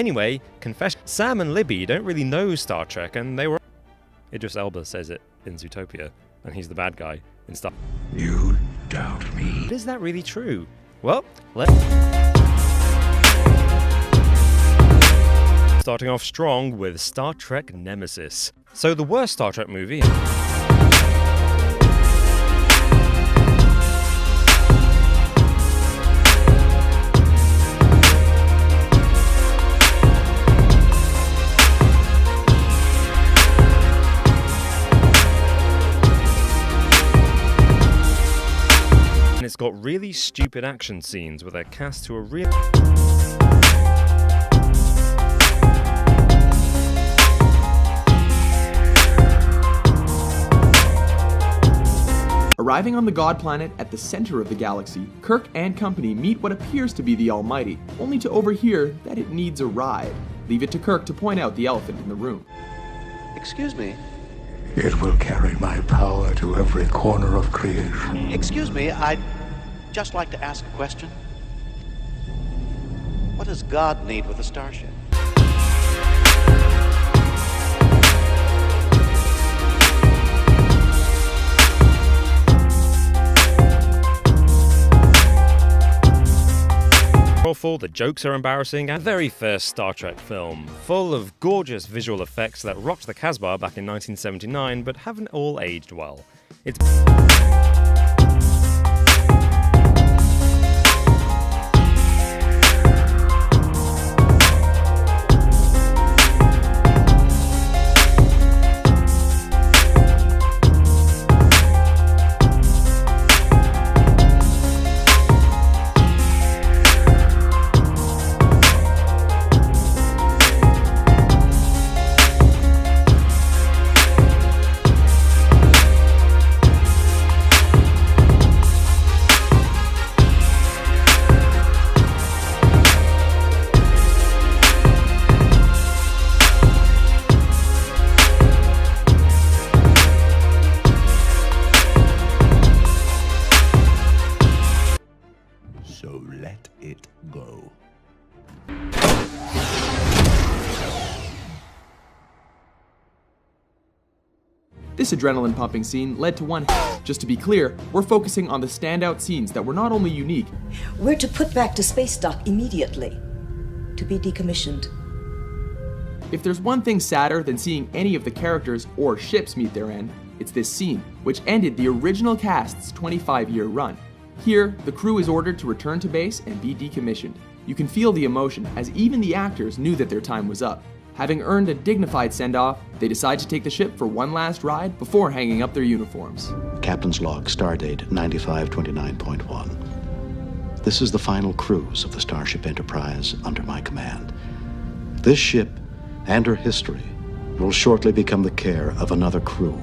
Anyway, confession, Sam and Libby don't really know Star Trek, and they were... Idris Elba says it in Zootopia, and he's the bad guy in Star... You doubt me? But is that really true? Well, starting off strong with Star Trek Nemesis. So the worst Star Trek movie... It's got really stupid action scenes with a cast who are really... Arriving on the God Planet at the center of the galaxy, Kirk and company meet what appears to be the Almighty, only to overhear that it needs a ride. Leave it to Kirk to point out the elephant in the room. Excuse me. It will carry my power to every corner of creation. Excuse me, I'd just like to ask a question. What does God need with a starship? The jokes are embarrassing, and the very first Star Trek film, full of gorgeous visual effects that rocked the Casbah back in 1979, but haven't all aged well. It's... So let it go. This adrenaline-pumping scene led to one. Just to be clear, we're focusing on the standout scenes that were not only unique... We're to put back to space dock immediately, to be decommissioned. If there's one thing sadder than seeing any of the characters or ships meet their end, it's this scene, which ended the original cast's 25-year run. Here, the crew is ordered to return to base and be decommissioned. You can feel the emotion, as even the actors knew that their time was up. Having earned a dignified send-off, they decide to take the ship for one last ride before hanging up their uniforms. Captain's log, stardate 9529.1. This is the final cruise of the Starship Enterprise under my command. This ship and her history will shortly become the care of another crew.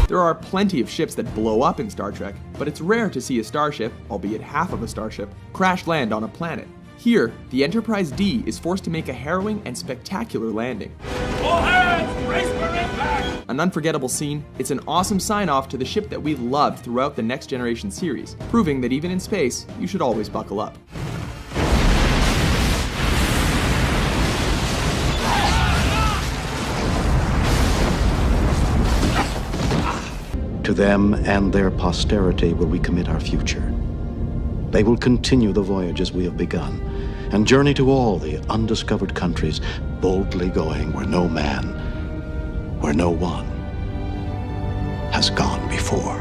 There are plenty of ships that blow up in Star Trek, but it's rare to see a starship, albeit half of a starship, crash land on a planet. Here, the Enterprise D is forced to make a harrowing and spectacular landing. All hands, brace for impact! An unforgettable scene, it's an awesome sign-off to the ship that we loved throughout the Next Generation series, proving that even in space, you should always buckle up. To them and their posterity will we commit our future. They will continue the voyages we have begun and journey to all the undiscovered countries, boldly going where no man, where no one has gone before.